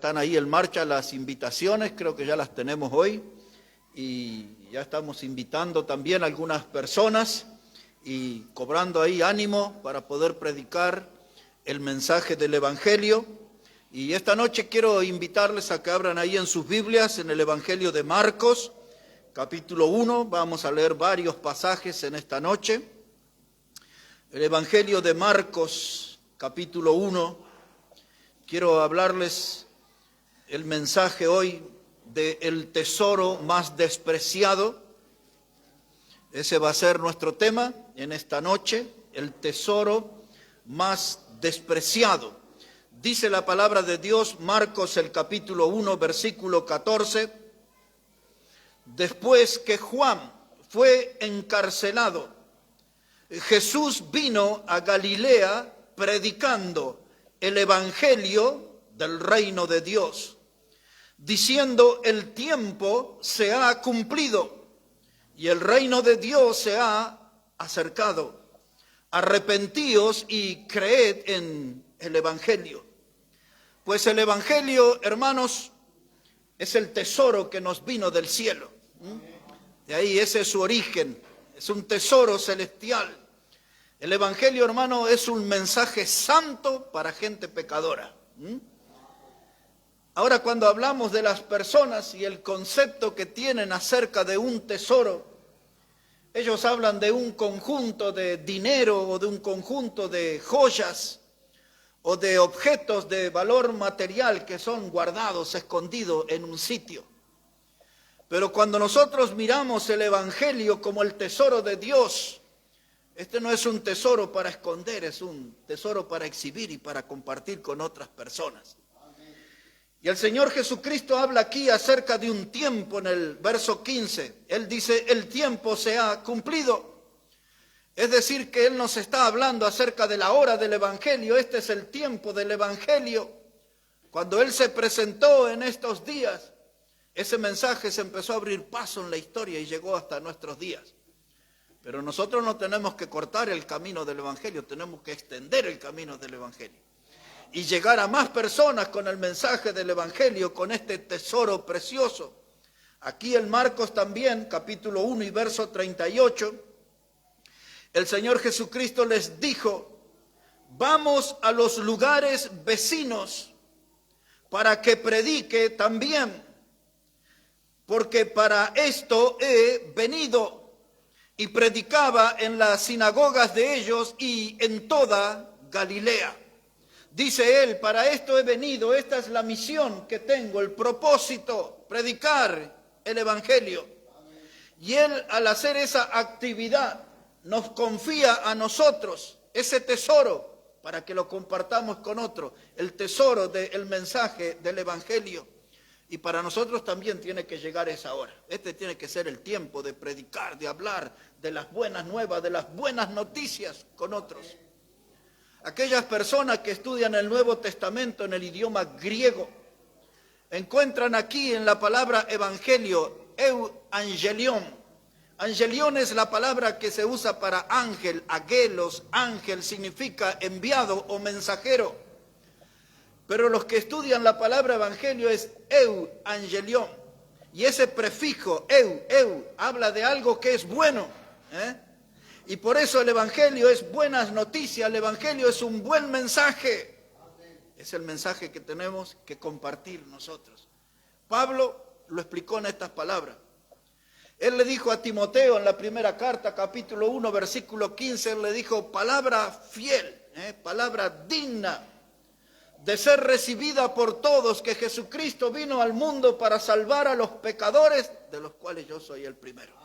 Están ahí en marcha las invitaciones, creo que ya las tenemos hoy, y ya estamos invitando también a algunas personas y cobrando ahí ánimo para poder predicar el mensaje del Evangelio. Y esta noche quiero invitarles a que abran ahí en sus Biblias, en el Evangelio de Marcos, capítulo 1, vamos a leer varios pasajes en esta noche. El Evangelio de Marcos, capítulo 1, quiero hablarles el mensaje hoy de el tesoro más despreciado. Ese va a ser nuestro tema en esta noche, el tesoro más despreciado. Dice la palabra de Dios, Marcos el capítulo 1, versículo 14, después que Juan fue encarcelado, Jesús vino a Galilea predicando el evangelio del reino de Dios, diciendo: el tiempo se ha cumplido y el reino de Dios se ha acercado. Arrepentíos y creed en el evangelio. Pues el evangelio, hermanos, es el tesoro que nos vino del cielo. De ahí ese es su origen, es un tesoro celestial. El evangelio, hermano, es un mensaje santo para gente pecadora. Ahora, cuando hablamos de las personas y el concepto que tienen acerca de un tesoro, ellos hablan de un conjunto de dinero o de un conjunto de joyas o de objetos de valor material que son guardados, escondidos en un sitio. Pero cuando nosotros miramos el evangelio como el tesoro de Dios, este no es un tesoro para esconder, es un tesoro para exhibir y para compartir con otras personas. Y el Señor Jesucristo habla aquí acerca de un tiempo en el verso 15. Él dice: el tiempo se ha cumplido. Es decir, que Él nos está hablando acerca de la hora del Evangelio. Este es el tiempo del Evangelio. Cuando Él se presentó en estos días, ese mensaje se empezó a abrir paso en la historia y llegó hasta nuestros días. Pero nosotros no tenemos que cortar el camino del Evangelio, tenemos que extender el camino del Evangelio y llegar a más personas con el mensaje del Evangelio, con este tesoro precioso. Aquí en Marcos también, capítulo 1 y verso 38, el Señor Jesucristo les dijo: vamos a los lugares vecinos para que predique también, porque para esto he venido. Y predicaba en las sinagogas de ellos y en toda Galilea. Dice él: para esto he venido, esta es la misión que tengo, el propósito, predicar el evangelio. Y él, al hacer esa actividad, nos confía a nosotros ese tesoro para que lo compartamos con otros, el tesoro del mensaje del evangelio. Y para nosotros también tiene que llegar esa hora. Este tiene que ser el tiempo de predicar, de hablar de las buenas nuevas, de las buenas noticias con otros. Aquellas personas que estudian el Nuevo Testamento en el idioma griego encuentran aquí en la palabra evangelio, euangelion. Angelion es la palabra que se usa para ángel, agelos, ángel significa enviado o mensajero. Pero los que estudian la palabra evangelio es euangelion. Y ese prefijo, habla de algo que es bueno. Y por eso el evangelio es buenas noticias, el evangelio es un buen mensaje. Es el mensaje que tenemos que compartir nosotros. Pablo lo explicó en estas palabras. Él le dijo a Timoteo en la primera carta, capítulo 1, versículo 15, él le dijo: palabra fiel, palabra digna de ser recibida por todos, que Jesucristo vino al mundo para salvar a los pecadores, de los cuales yo soy el primero.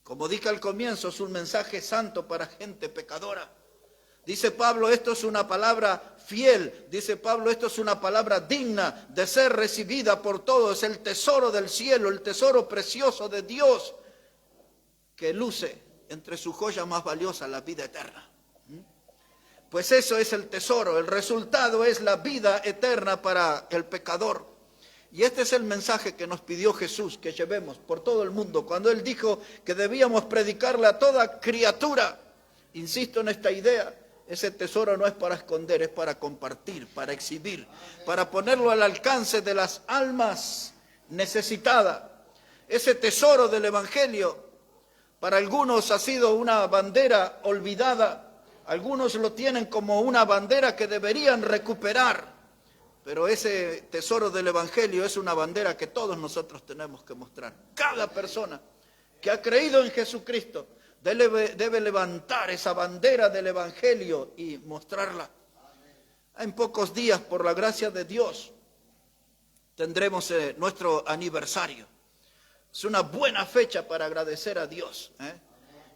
Como dije al comienzo, es un mensaje santo para gente pecadora. Dice Pablo, esto es una palabra fiel. Dice Pablo, esto es una palabra digna de ser recibida por todos. Es el tesoro del cielo, el tesoro precioso de Dios, que luce entre sus joyas más valiosas la vida eterna. Pues eso es el tesoro, el resultado es la vida eterna para el pecador. Y este es el mensaje que nos pidió Jesús, que llevemos por todo el mundo, cuando Él dijo que debíamos predicarle a toda criatura. Insisto en esta idea, Ese tesoro no es para esconder, es para compartir, para exhibir, para ponerlo al alcance de las almas necesitadas. Ese tesoro del Evangelio para algunos ha sido una bandera olvidada, algunos lo tienen como una bandera que deberían recuperar, pero ese tesoro del Evangelio es una bandera que todos nosotros tenemos que mostrar. Cada persona que ha creído en Jesucristo debe levantar esa bandera del Evangelio y mostrarla. En pocos días, por la gracia de Dios, tendremos nuestro aniversario. Es una buena fecha para agradecer a Dios,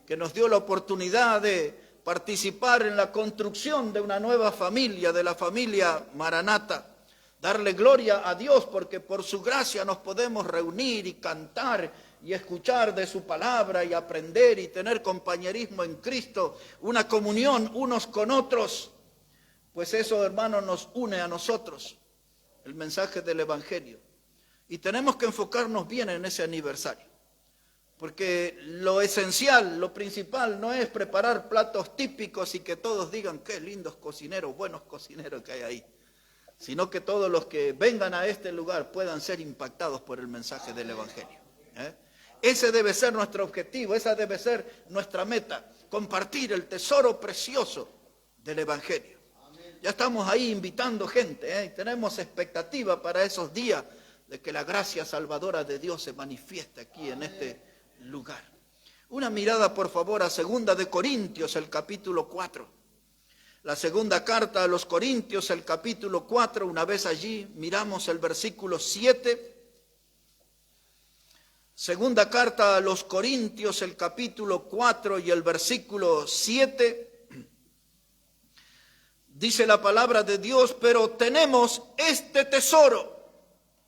que nos dio la oportunidad de participar en la construcción de una nueva familia, de la familia Maranata. Darle gloria a Dios porque por su gracia nos podemos reunir y cantar y escuchar de su palabra y aprender y tener compañerismo en Cristo, una comunión unos con otros. Pues eso, hermanos, nos une a nosotros, el mensaje del Evangelio. Y tenemos que enfocarnos bien en ese aniversario, porque lo esencial, lo principal no es preparar platos típicos y que todos digan qué lindos cocineros, buenos cocineros que hay ahí, sino que todos los que vengan a este lugar puedan ser impactados por el mensaje del Evangelio. Ese debe ser nuestro objetivo, esa debe ser nuestra meta, compartir el tesoro precioso del Evangelio. Ya estamos ahí invitando gente, y tenemos expectativa para esos días de que la gracia salvadora de Dios se manifieste aquí en este lugar. Una mirada, por favor, a 2 de Corintios, el capítulo 4. La segunda carta a los Corintios, el capítulo 4, una vez allí, miramos el versículo 7. Segunda carta a los Corintios, el capítulo 4 y el versículo 7. Dice la palabra de Dios, pero tenemos este tesoro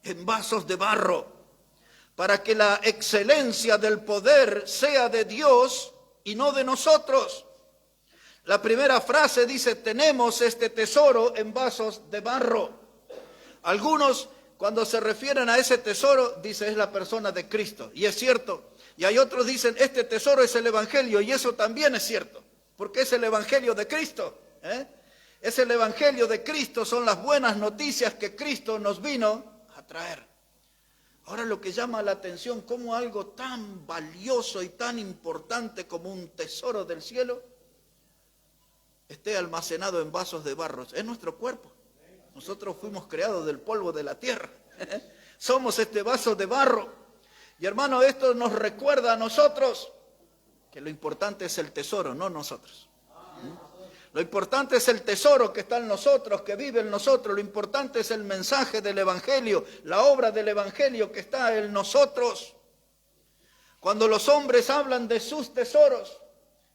en vasos de barro, para que la excelencia del poder sea de Dios y no de nosotros. La primera frase dice, tenemos este tesoro en vasos de barro. Algunos, cuando se refieren a ese tesoro, dicen es la persona de Cristo, y es cierto. Y hay otros dicen, este tesoro es el Evangelio, y eso también es cierto, porque es el Evangelio de Cristo. Es el Evangelio de Cristo, son las buenas noticias que Cristo nos vino a traer. Ahora lo que llama la atención, como algo tan valioso y tan importante como un tesoro del cielo esté almacenado en vasos de barro. Es nuestro cuerpo. Nosotros fuimos creados del polvo de la tierra. Somos este vaso de barro. Y hermano, esto nos recuerda a nosotros que lo importante es el tesoro, no nosotros. Lo importante es el tesoro que está en nosotros, que vive en nosotros. Lo importante es el mensaje del Evangelio, la obra del Evangelio que está en nosotros. Cuando los hombres hablan de sus tesoros,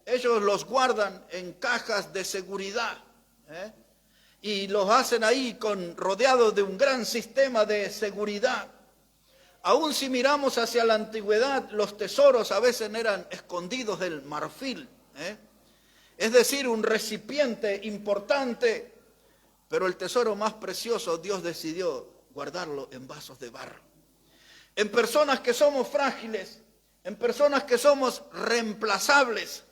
ellos los guardan en cajas de seguridad, y los hacen ahí rodeados de un gran sistema de seguridad. Aún si miramos hacia la antigüedad, los tesoros a veces eran escondidos del marfil, es decir, un recipiente importante, pero el tesoro más precioso Dios decidió guardarlo en vasos de barro. En personas que somos frágiles, en personas que somos reemplazables,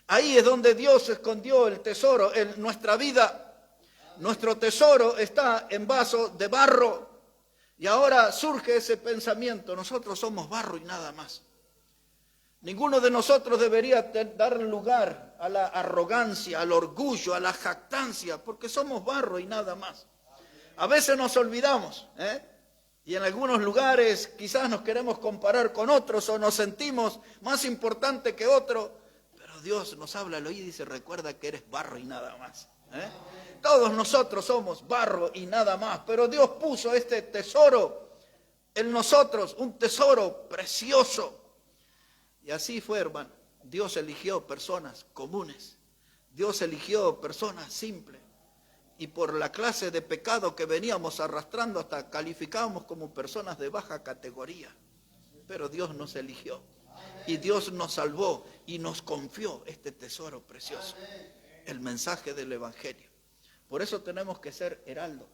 ahí es donde Dios escondió el tesoro en nuestra vida. Nuestro tesoro está en vasos de barro. Y ahora surge ese pensamiento, nosotros somos barro y nada más. Ninguno de nosotros debería dar lugar a la arrogancia, al orgullo, a la jactancia, porque somos barro y nada más. A veces nos olvidamos, y en algunos lugares quizás nos queremos comparar con otros o nos sentimos más importante que otro, pero Dios nos habla al oído y dice, recuerda que eres barro y nada más. Todos nosotros somos barro y nada más, pero Dios puso este tesoro en nosotros, un tesoro precioso. Y así fue, hermano. Dios eligió personas comunes. Dios eligió personas simples. Y por la clase de pecado que veníamos arrastrando, hasta calificábamos como personas de baja categoría. Pero Dios nos eligió. Y Dios nos salvó y nos confió este tesoro precioso. El mensaje del Evangelio. Por eso tenemos que ser heraldos.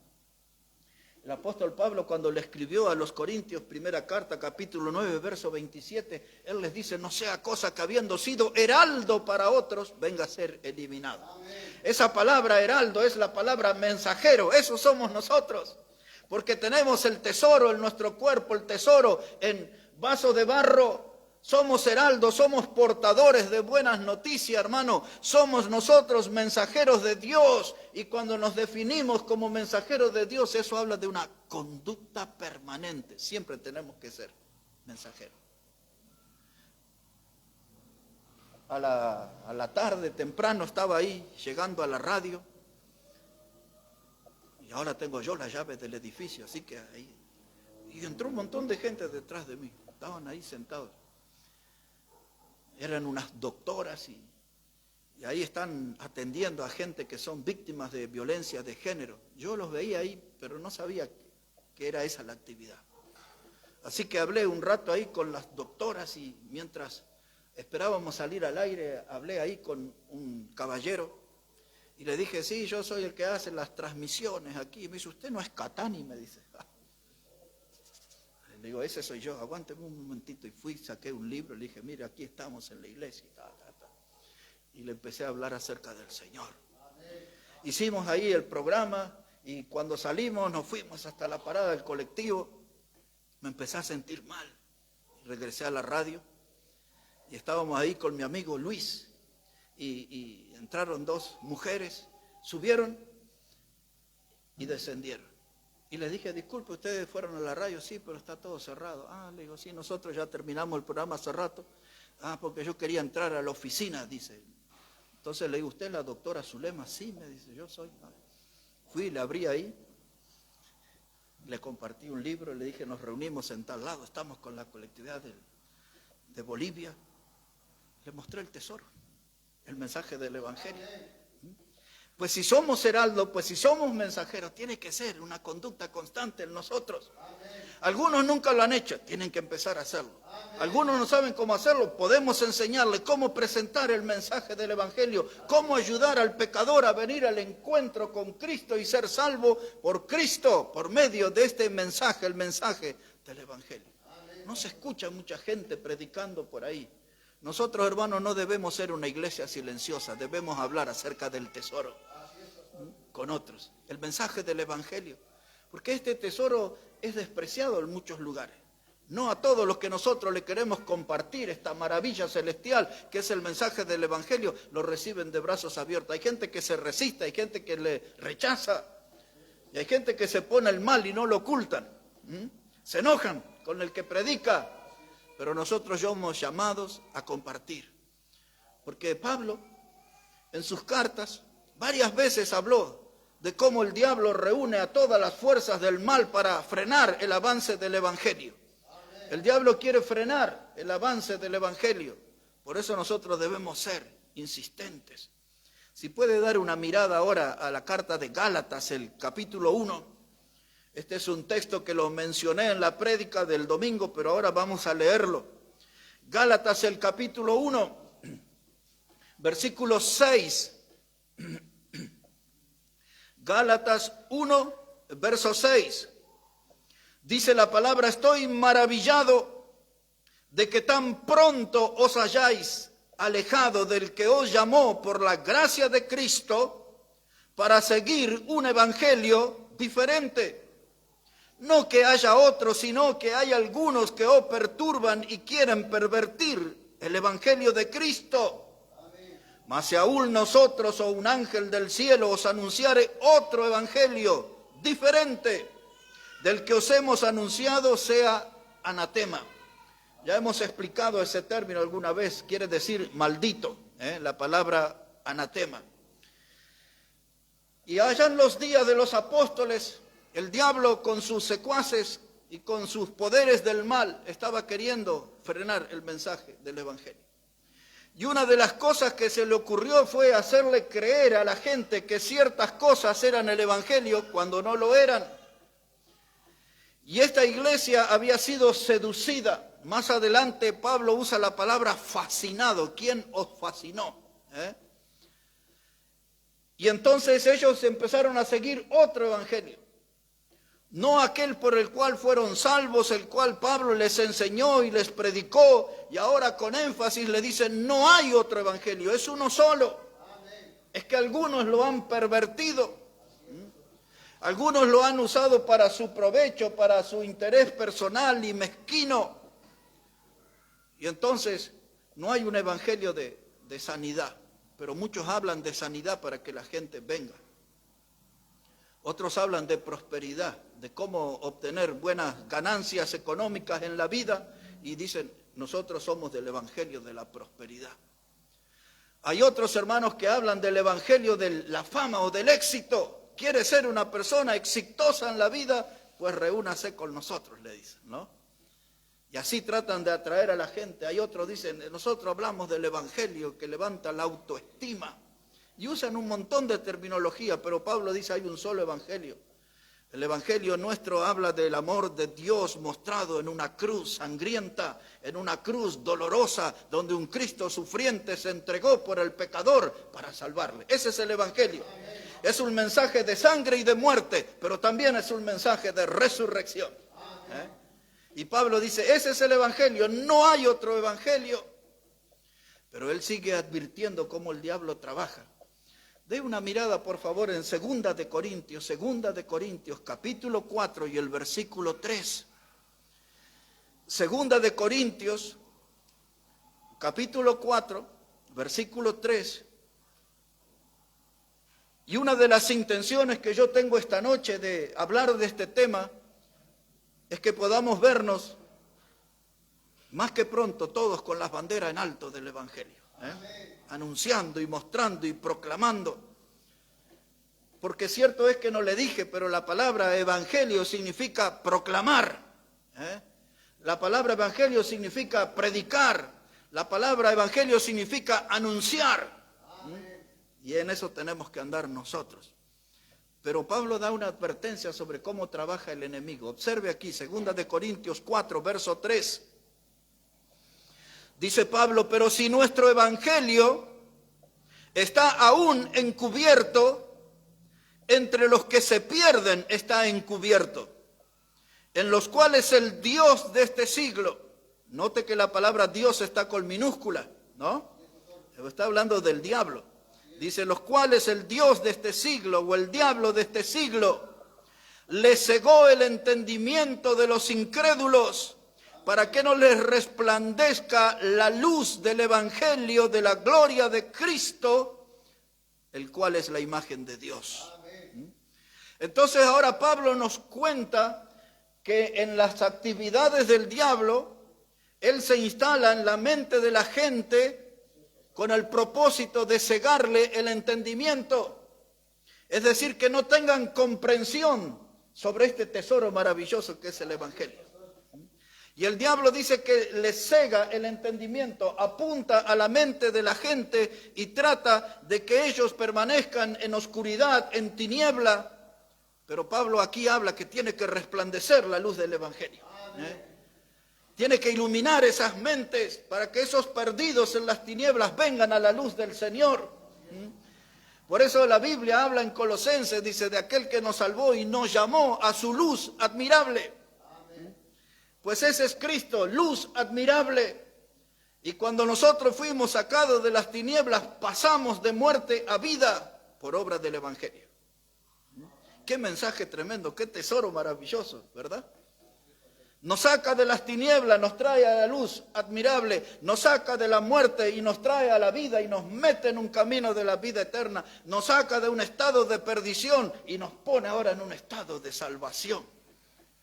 El apóstol Pablo, cuando le escribió a los Corintios, primera carta, capítulo 9, verso 27, él les dice: no sea cosa que habiendo sido heraldo para otros, venga a ser eliminado. Amén. Esa palabra heraldo es la palabra mensajero, eso somos nosotros, porque tenemos el tesoro en nuestro cuerpo, el tesoro en vaso de barro. Somos heraldos, somos portadores de buenas noticias, hermano. Somos nosotros mensajeros de Dios. Y cuando nos definimos como mensajeros de Dios, eso habla de una conducta permanente. Siempre tenemos que ser mensajeros. A la tarde, temprano, estaba ahí, llegando a la radio. Y ahora tengo yo las llaves del edificio, así que ahí. Y entró un montón de gente detrás de mí. Estaban ahí sentados. Eran unas doctoras y ahí están atendiendo a gente que son víctimas de violencia de género. Yo los veía ahí, pero no sabía que era esa la actividad. Así que hablé un rato ahí con las doctoras y mientras esperábamos salir al aire, hablé ahí con un caballero y le dije: sí, yo soy el que hace las transmisiones aquí. Y me dice: ¿usted no es Catani? Me dice. Le digo: ese soy yo, aguánteme un momentito. Y fui, saqué un libro, le dije: mire, aquí estamos en la iglesia. Y le empecé a hablar acerca del Señor. Hicimos ahí el programa y cuando salimos, nos fuimos hasta la parada del colectivo. Me empecé a sentir mal. Regresé a la radio y estábamos ahí con mi amigo Luis. Y entraron dos mujeres, subieron y descendieron. Y les dije: disculpe, ¿ustedes fueron a la radio? Sí, pero está todo cerrado. Le digo: sí, nosotros ya terminamos el programa hace rato. Porque yo quería entrar a la oficina, dice. Entonces le digo: ¿usted es la doctora Zulema? Sí, me dice, yo soy. Fui, le abrí ahí, le compartí un libro, le dije: nos reunimos en tal lado, estamos con la colectividad de Bolivia. Le mostré el tesoro, el mensaje del Evangelio. Pues si somos heraldos, pues si somos mensajeros, tiene que ser una conducta constante en nosotros. Algunos nunca lo han hecho, tienen que empezar a hacerlo. Algunos no saben cómo hacerlo, podemos enseñarles cómo presentar el mensaje del Evangelio, cómo ayudar al pecador a venir al encuentro con Cristo y ser salvo por Cristo, por medio de este mensaje, el mensaje del Evangelio. No se escucha mucha gente predicando por ahí. Nosotros, hermanos, no debemos ser una iglesia silenciosa, debemos hablar acerca del tesoro con otros, el mensaje del Evangelio, porque este tesoro es despreciado en muchos lugares. No a todos los que nosotros le queremos compartir esta maravilla celestial que es el mensaje del Evangelio, lo reciben de brazos abiertos. Hay gente que se resiste, hay gente que le rechaza, y hay gente que se pone el mal y no lo ocultan. Se enojan con el que predica, pero nosotros somos llamados a compartir. Porque Pablo, en sus cartas, varias veces habló de cómo el diablo reúne a todas las fuerzas del mal para frenar el avance del Evangelio. El diablo quiere frenar el avance del Evangelio. Por eso nosotros debemos ser insistentes. Si puede dar una mirada ahora a la carta de Gálatas, el capítulo 1. Este es un texto que lo mencioné en la prédica del domingo, pero ahora vamos a leerlo. Gálatas, el capítulo 1, versículo 6. Gálatas 1, verso 6. Dice la palabra: estoy maravillado de que tan pronto os hayáis alejado del que os llamó por la gracia de Cristo para seguir un evangelio diferente. No que haya otros, sino que hay algunos que os perturban y quieren pervertir el evangelio de Cristo. Mas si aún nosotros o un ángel del cielo os anunciare otro evangelio diferente del que os hemos anunciado, sea anatema. Ya hemos explicado ese término alguna vez, quiere decir maldito, la palabra anatema. Y allá en los días de los apóstoles, el diablo con sus secuaces y con sus poderes del mal estaba queriendo frenar el mensaje del evangelio. Y una de las cosas que se le ocurrió fue hacerle creer a la gente que ciertas cosas eran el evangelio cuando no lo eran. Y esta iglesia había sido seducida. Más adelante Pablo usa la palabra fascinado. ¿Quién os fascinó? Y entonces ellos empezaron a seguir otro evangelio. no aquel por el cual fueron salvos, el cual Pablo les enseñó y les predicó, y ahora con énfasis le dicen, no hay otro evangelio, es uno solo. Es que algunos lo han pervertido, algunos lo han usado para su provecho, para su interés personal y mezquino. Y entonces no hay un evangelio de sanidad, pero muchos hablan de sanidad para que la gente venga. Otros hablan de prosperidad, de cómo obtener buenas ganancias económicas en la vida, y dicen, nosotros somos del evangelio de la prosperidad. Hay otros hermanos que hablan del evangelio de la fama o del éxito. ¿Quiere ser una persona exitosa en la vida? Pues reúnase con nosotros, le dicen, ¿no? Y así tratan de atraer a la gente. Hay otros que dicen, nosotros hablamos del evangelio que levanta la autoestima. Y usan un montón de terminología, pero Pablo dice, hay un solo evangelio. El evangelio nuestro habla del amor de Dios mostrado en una cruz sangrienta, en una cruz dolorosa, donde un Cristo sufriente se entregó por el pecador para salvarle. Ese es el evangelio. Es un mensaje de sangre y de muerte, pero también es un mensaje de resurrección. Y Pablo dice, ese es el evangelio, no hay otro evangelio. Pero él sigue advirtiendo cómo el diablo trabaja. Dé una mirada, por favor, en 2 de Corintios, capítulo 4 y el versículo 3. 2 de Corintios, capítulo 4, versículo 3. Y una de las intenciones que yo tengo esta noche de hablar de este tema es que podamos vernos más que pronto todos con las banderas en alto del evangelio, anunciando y mostrando y proclamando. Porque cierto es que no le dije, pero la palabra evangelio significa proclamar. La palabra evangelio significa predicar. La palabra evangelio significa anunciar. Y en eso tenemos que andar nosotros. Pero Pablo da una advertencia sobre cómo trabaja el enemigo. Observe aquí, 2 de Corintios 4, verso 3. Dice Pablo, pero si nuestro evangelio está aún encubierto, entre los que se pierden está encubierto, en los cuales el Dios de este siglo, note que la palabra Dios está con minúscula, ¿no? Está hablando del diablo. Dice, los cuales el Dios de este siglo o el diablo de este siglo le cegó el entendimiento de los incrédulos para que no les resplandezca la luz del evangelio de la gloria de Cristo, el cual es la imagen de Dios. Entonces ahora Pablo nos cuenta que en las actividades del diablo, él se instala en la mente de la gente con el propósito de cegarle el entendimiento. Es decir, que no tengan comprensión sobre este tesoro maravilloso que es el evangelio. Y el diablo dice que les cega el entendimiento, apunta a la mente de la gente y trata de que ellos permanezcan en oscuridad, en tiniebla. Pero Pablo aquí habla que tiene que resplandecer la luz del evangelio. Tiene que iluminar esas mentes para que esos perdidos en las tinieblas vengan a la luz del Señor. Por eso la Biblia habla en Colosenses, dice, de aquel que nos salvó y nos llamó a su luz admirable. Pues ese es Cristo, luz admirable. Y cuando nosotros fuimos sacados de las tinieblas, pasamos de muerte a vida por obra del evangelio. Qué mensaje tremendo, qué tesoro maravilloso, ¿verdad? Nos saca de las tinieblas, nos trae a la luz admirable, nos saca de la muerte y nos trae a la vida y nos mete en un camino de la vida eterna, nos saca de un estado de perdición y nos pone ahora en un estado de salvación.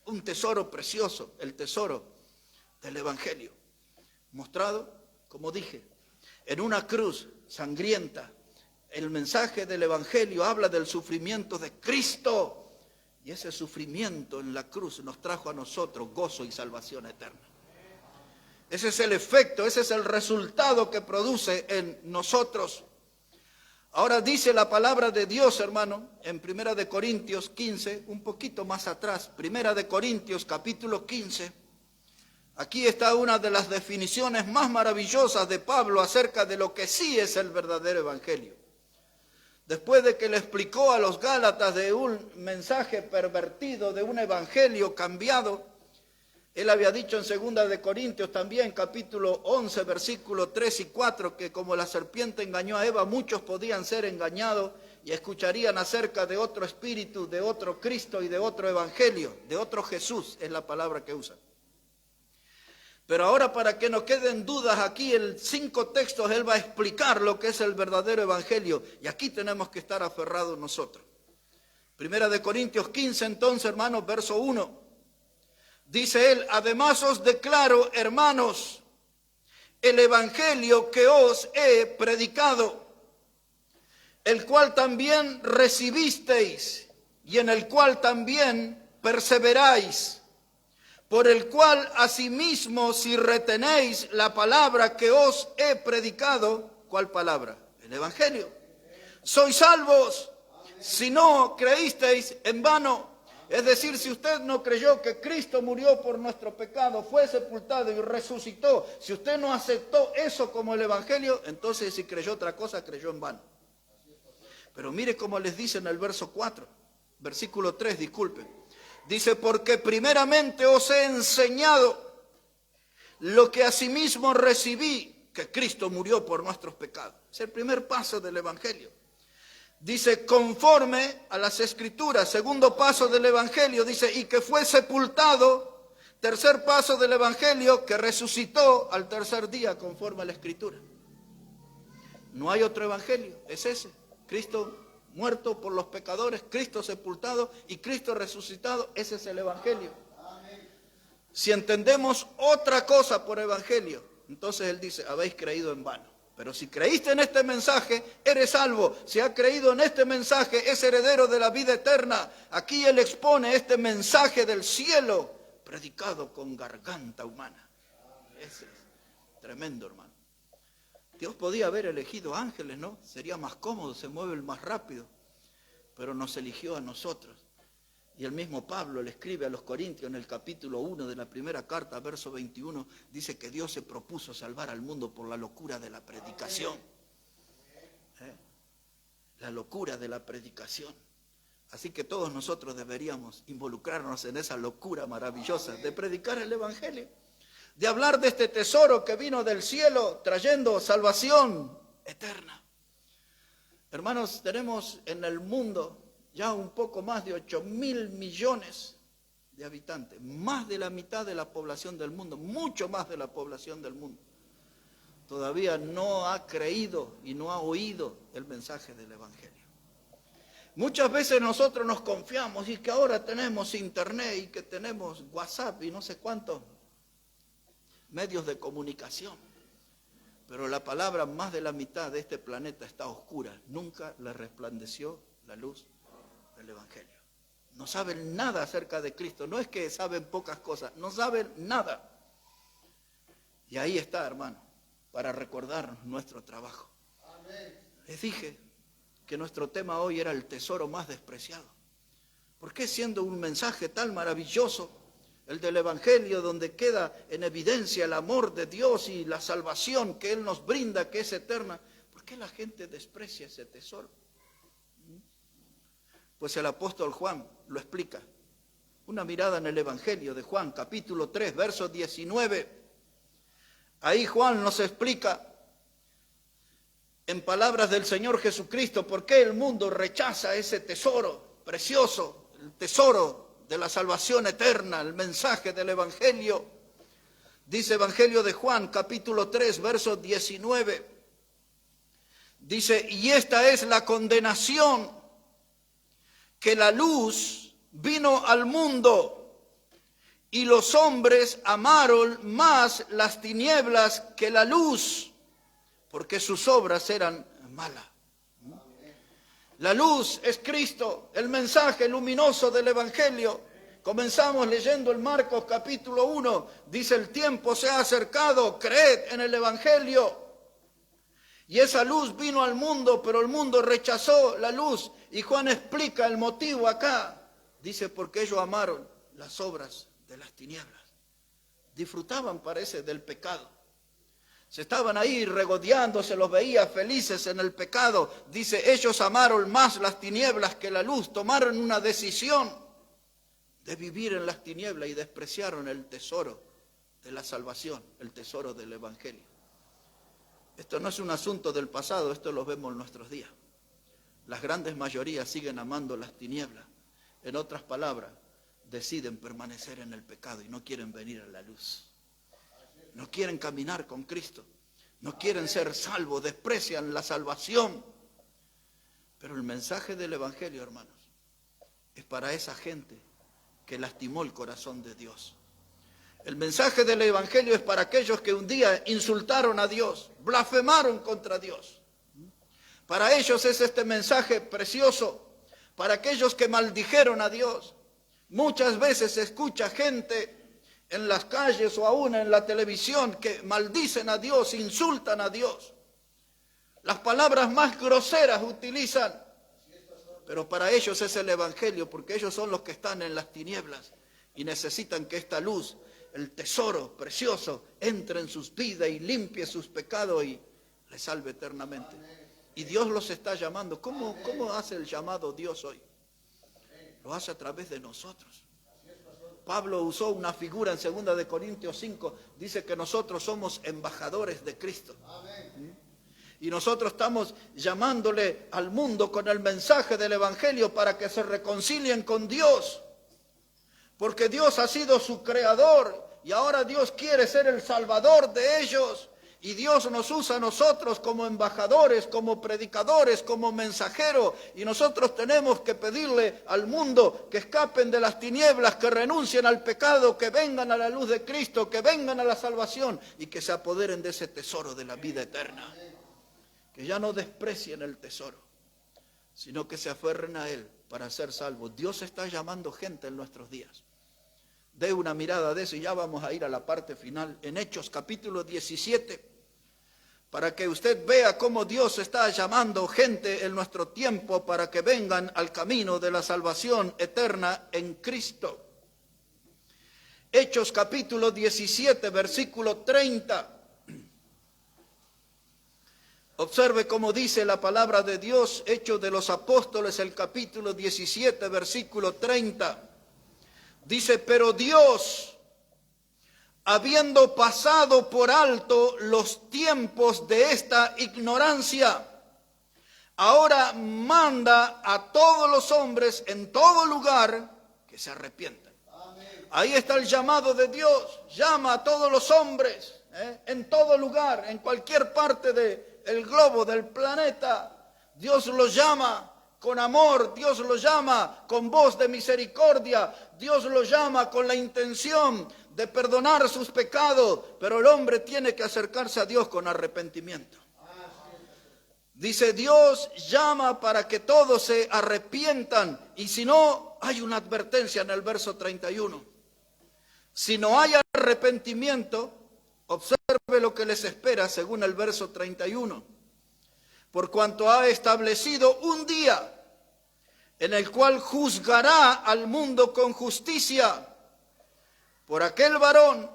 Un tesoro precioso, el tesoro del evangelio, mostrado, como dije, en una cruz sangrienta. El mensaje del evangelio habla del sufrimiento de Cristo. Y ese sufrimiento en la cruz nos trajo a nosotros gozo y salvación eterna. Ese es el efecto, ese es el resultado que produce en nosotros. Ahora dice la palabra de Dios, hermano, en 1 de Corintios 15, un poquito más atrás, 1 de Corintios capítulo 15. Aquí está una de las definiciones más maravillosas de Pablo acerca de lo que sí es el verdadero evangelio. Después de que le explicó a los Gálatas de un mensaje pervertido, de un evangelio cambiado, él había dicho en 2 de Corintios también, capítulo 11, versículos 3 y 4, que como la serpiente engañó a Eva, muchos podían ser engañados y escucharían acerca de otro espíritu, de otro Cristo y de otro evangelio, de otro Jesús, es la palabra que usa. Pero ahora, para que no queden dudas, aquí en 5 textos él va a explicar lo que es el verdadero evangelio, y aquí tenemos que estar aferrados nosotros. 1 de Corintios 15, entonces, hermanos, verso 1. Dice él: además os declaro, hermanos, el evangelio que os he predicado, el cual también recibisteis y en el cual también perseveráis, por el cual asimismo si retenéis la palabra que os he predicado. ¿Cuál palabra? El evangelio. Sois salvos, si no creísteis en vano. Es decir, si usted no creyó que Cristo murió por nuestro pecado, fue sepultado y resucitó, si usted no aceptó eso como el evangelio, entonces si creyó otra cosa, creyó en vano. Pero mire cómo les dice en el verso 4, versículo 3, disculpen. Dice: porque primeramente os he enseñado lo que asimismo recibí, que Cristo murió por nuestros pecados. Es el primer paso del evangelio. Dice: conforme a las Escrituras. Segundo paso del evangelio, dice: y que fue sepultado. Tercer paso del evangelio, que resucitó al tercer día conforme a la Escritura. No hay otro evangelio, es ese. Cristo muerto por los pecadores, Cristo sepultado y Cristo resucitado. Ese es el evangelio. Si entendemos otra cosa por evangelio, entonces él dice: habéis creído en vano. Pero si creíste en este mensaje, eres salvo. Si has creído en este mensaje, es heredero de la vida eterna. Aquí él expone este mensaje del cielo, predicado con garganta humana. Ese es tremendo, hermano. Dios podía haber elegido ángeles, ¿no? Sería más cómodo, se mueven más rápido. Pero nos eligió a nosotros. Y el mismo Pablo le escribe a los Corintios en el capítulo 1 de la primera carta, verso 21, dice que Dios se propuso salvar al mundo por la locura de la predicación. La locura de la predicación. Así que todos nosotros deberíamos involucrarnos en esa locura maravillosa de predicar el evangelio, de hablar de este tesoro que vino del cielo trayendo salvación eterna. Hermanos, tenemos en el mundo ya un poco más de 8.000 millones de habitantes, más de la mitad de la población del mundo, mucho más de la población del mundo. Todavía no ha creído y no ha oído el mensaje del evangelio. Muchas veces nosotros nos confiamos y que ahora tenemos internet y que tenemos WhatsApp y no sé cuántos medios de comunicación. Pero la palabra, más de la mitad de este planeta está oscura. Nunca le resplandeció la luz del evangelio. No saben nada acerca de Cristo. No es que saben pocas cosas, no saben nada. Y ahí está, hermano, para recordarnos nuestro trabajo. Les dije que nuestro tema hoy era el tesoro más despreciado. ¿Por qué, siendo un mensaje tan maravilloso, el del evangelio, donde queda en evidencia el amor de Dios y la salvación que Él nos brinda, que es eterna, por qué la gente desprecia ese tesoro? Pues el apóstol Juan lo explica. Una mirada en el evangelio de Juan, capítulo 3, verso 19. Ahí Juan nos explica en palabras del Señor Jesucristo por qué el mundo rechaza ese tesoro precioso, el tesoro de la salvación eterna, el mensaje del evangelio. Dice Evangelio de Juan, capítulo 3, verso 19. Dice: y esta es la condenación, que la luz vino al mundo y los hombres amaron más las tinieblas que la luz, porque sus obras eran malas. La luz es Cristo, el mensaje luminoso del evangelio. Comenzamos leyendo en Marcos capítulo 1, dice: el tiempo se ha acercado, creed en el evangelio. Y esa luz vino al mundo, pero el mundo rechazó la luz. Y Juan explica el motivo acá. Dice: porque ellos amaron las obras de las tinieblas. Disfrutaban, parece, del pecado. Se estaban ahí regodeándose, los veía felices en el pecado. Dice, ellos amaron más las tinieblas que la luz. Tomaron una decisión de vivir en las tinieblas y despreciaron el tesoro de la salvación, el tesoro del Evangelio. Esto no es un asunto del pasado, esto lo vemos en nuestros días. Las grandes mayorías siguen amando las tinieblas. En otras palabras, deciden permanecer en el pecado y no quieren venir a la luz. No quieren caminar con Cristo, no quieren ser salvos, desprecian la salvación. Pero el mensaje del Evangelio, hermanos, es para esa gente que lastimó el corazón de Dios. El mensaje del Evangelio es para aquellos que un día insultaron a Dios, blasfemaron contra Dios. Para ellos es este mensaje precioso, para aquellos que maldijeron a Dios. Muchas veces se escucha gente en las calles o aún en la televisión que maldicen a Dios, insultan a Dios. Las palabras más groseras utilizan, pero para ellos es el Evangelio, porque ellos son los que están en las tinieblas y necesitan que esta luz, el tesoro precioso, entre en sus vidas y limpie sus pecados y les salve eternamente. Y Dios los está llamando. ¿Cómo hace el llamado Dios hoy? Lo hace a través de nosotros. Pablo usó una figura en 2 de Corintios 5, dice que nosotros somos embajadores de Cristo. Y nosotros estamos llamándole al mundo con el mensaje del Evangelio para que se reconcilien con Dios. Porque Dios ha sido su creador y ahora Dios quiere ser el salvador de ellos. Y Dios nos usa a nosotros como embajadores, como predicadores, como mensajeros. Y nosotros tenemos que pedirle al mundo que escapen de las tinieblas, que renuncien al pecado, que vengan a la luz de Cristo, que vengan a la salvación y que se apoderen de ese tesoro de la vida eterna. Que ya no desprecien el tesoro, sino que se aferren a él para ser salvos. Dios está llamando gente en nuestros días. Dé una mirada de eso y ya vamos a ir a la parte final. En Hechos capítulo 17, para que usted vea cómo Dios está llamando gente en nuestro tiempo para que vengan al camino de la salvación eterna en Cristo. Hechos capítulo 17, versículo 30. Observe cómo dice la palabra de Dios, Hechos de los Apóstoles, el capítulo 17, versículo 30. Dice, pero Dios, habiendo pasado por alto los tiempos de esta ignorancia, ahora manda a todos los hombres en todo lugar que se arrepientan. Ahí está el llamado de Dios, llama a todos los hombres, en todo lugar, en cualquier parte del globo, del planeta. Dios los llama con amor, Dios los llama con voz de misericordia, Dios los llama con la intención de perdonar sus pecados, pero el hombre tiene que acercarse a Dios con arrepentimiento. Dice, Dios llama para que todos se arrepientan, y si no, hay una advertencia en el verso 31. Si no hay arrepentimiento, observe lo que les espera según el verso 31. Por cuanto ha establecido un día en el cual juzgará al mundo con justicia por aquel varón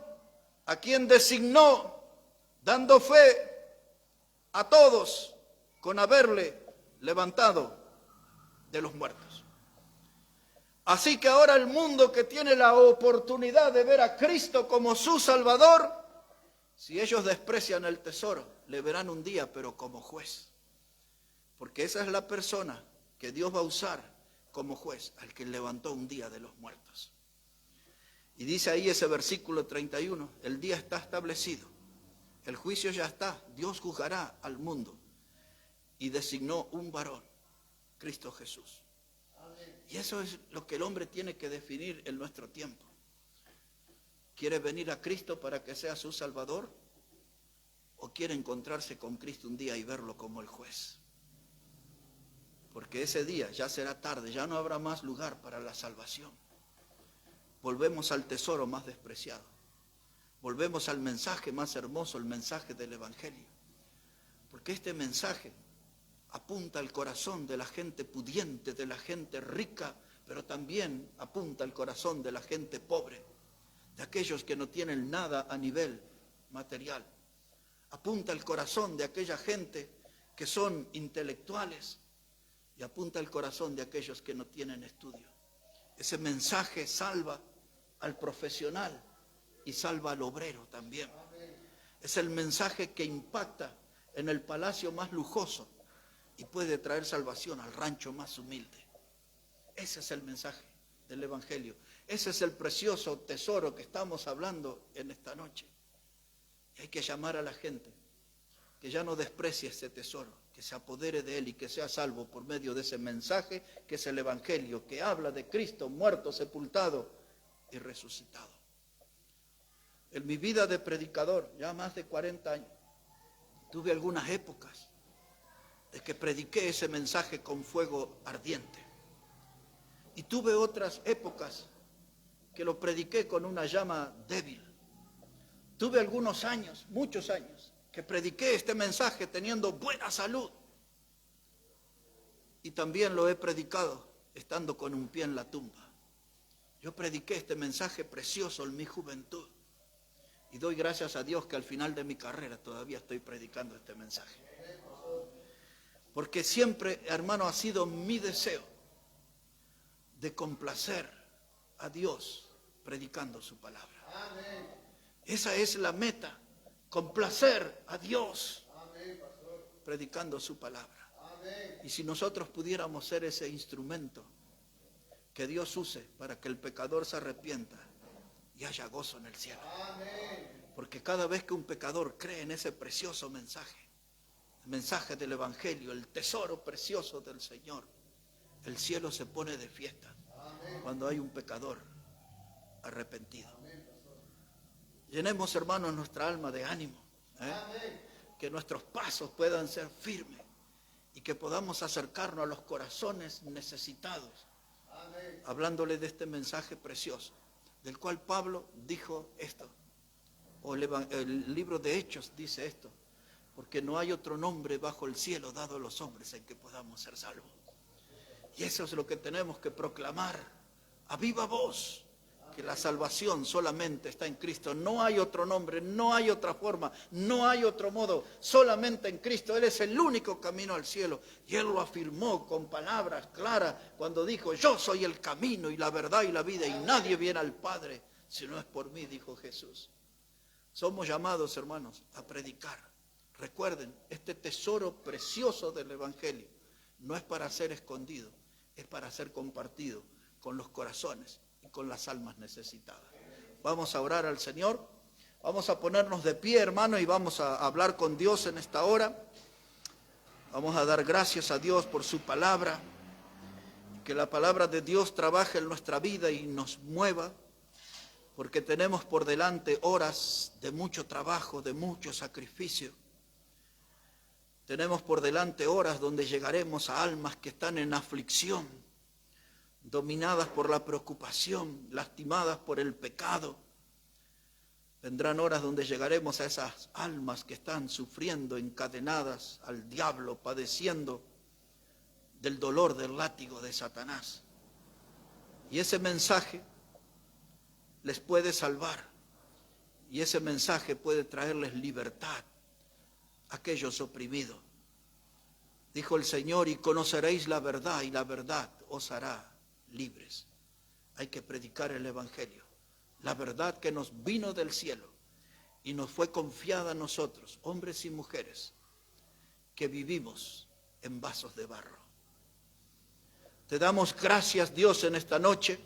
a quien designó, dando fe a todos con haberle levantado de los muertos. Así que ahora el mundo que tiene la oportunidad de ver a Cristo como su Salvador, si ellos desprecian el tesoro, le verán un día, pero como juez. Porque esa es la persona que Dios va a usar como juez, al que levantó un día de los muertos. Y dice ahí ese versículo 31, el día está establecido, el juicio ya está, Dios juzgará al mundo y designó un varón, Cristo Jesús. Y eso es lo que el hombre tiene que definir en nuestro tiempo. ¿Quiere venir a Cristo para que sea su Salvador? ¿O quiere encontrarse con Cristo un día y verlo como el juez? Porque ese día ya será tarde, ya no habrá más lugar para la salvación. Volvemos al tesoro más despreciado. Volvemos al mensaje más hermoso, el mensaje del Evangelio. Porque este mensaje apunta al corazón de la gente pudiente, de la gente rica, pero también apunta al corazón de la gente pobre, de aquellos que no tienen nada a nivel material. Apunta el corazón de aquella gente que son intelectuales y apunta el corazón de aquellos que no tienen estudio. Ese mensaje salva al profesional y salva al obrero también. Es el mensaje que impacta en el palacio más lujoso y puede traer salvación al rancho más humilde. Ese es el mensaje del Evangelio. Ese es el precioso tesoro que estamos hablando en esta noche. Y hay que llamar a la gente que ya no desprecie ese tesoro, que se apodere de él y que sea salvo por medio de ese mensaje que es el Evangelio, que habla de Cristo muerto, sepultado y resucitado. En mi vida de predicador, ya más de 40 años, tuve algunas épocas de que prediqué ese mensaje con fuego ardiente. Y tuve otras épocas que lo prediqué con una llama débil. Tuve algunos años, muchos años, que prediqué este mensaje teniendo buena salud. Y también lo he predicado estando con un pie en la tumba. Yo prediqué este mensaje precioso en mi juventud. Y doy gracias a Dios que al final de mi carrera todavía estoy predicando este mensaje. Porque siempre, hermano, ha sido mi deseo de complacer a Dios predicando su palabra. Esa es la meta, complacer a Dios predicando su palabra. Y si nosotros pudiéramos ser ese instrumento que Dios use para que el pecador se arrepienta y haya gozo en el cielo. Porque cada vez que un pecador cree en ese precioso mensaje, el mensaje del Evangelio, el tesoro precioso del Señor, el cielo se pone de fiesta cuando hay un pecador arrepentido. Llenemos, hermanos, nuestra alma de ánimo, que nuestros pasos puedan ser firmes y que podamos acercarnos a los corazones necesitados, hablándole de este mensaje precioso, del cual Pablo dijo esto, o el libro de Hechos dice esto, porque no hay otro nombre bajo el cielo dado a los hombres en que podamos ser salvos. Y eso es lo que tenemos que proclamar a viva voz, que la salvación solamente está en Cristo. No hay otro nombre, no hay otra forma, no hay otro modo, solamente en Cristo. Él es el único camino al cielo. Y Él lo afirmó con palabras claras cuando dijo, yo soy el camino y la verdad y la vida, y nadie viene al Padre si no es por mí, dijo Jesús. Somos llamados, hermanos, a predicar. Recuerden, este tesoro precioso del Evangelio no es para ser escondido, es para ser compartido con los corazones y con las almas necesitadas. Vamos a orar al Señor, vamos a ponernos de pie, hermanos, y vamos a hablar con Dios en esta hora. Vamos a dar gracias a Dios por su palabra, que la palabra de Dios trabaje en nuestra vida y nos mueva, porque tenemos por delante horas de mucho trabajo, de mucho sacrificio. Tenemos por delante horas donde llegaremos a almas que están en aflicción, dominadas por la preocupación, lastimadas por el pecado. Vendrán horas donde llegaremos a esas almas que están sufriendo, encadenadas al diablo, padeciendo del dolor del látigo de Satanás. Y ese mensaje les puede salvar, y ese mensaje puede traerles libertad a aquellos oprimidos. Dijo el Señor, y conoceréis la verdad, y la verdad os hará libres. Hay que predicar el Evangelio, la verdad que nos vino del cielo y nos fue confiada a nosotros, hombres y mujeres, que vivimos en vasos de barro. Te damos gracias, Dios, en esta noche,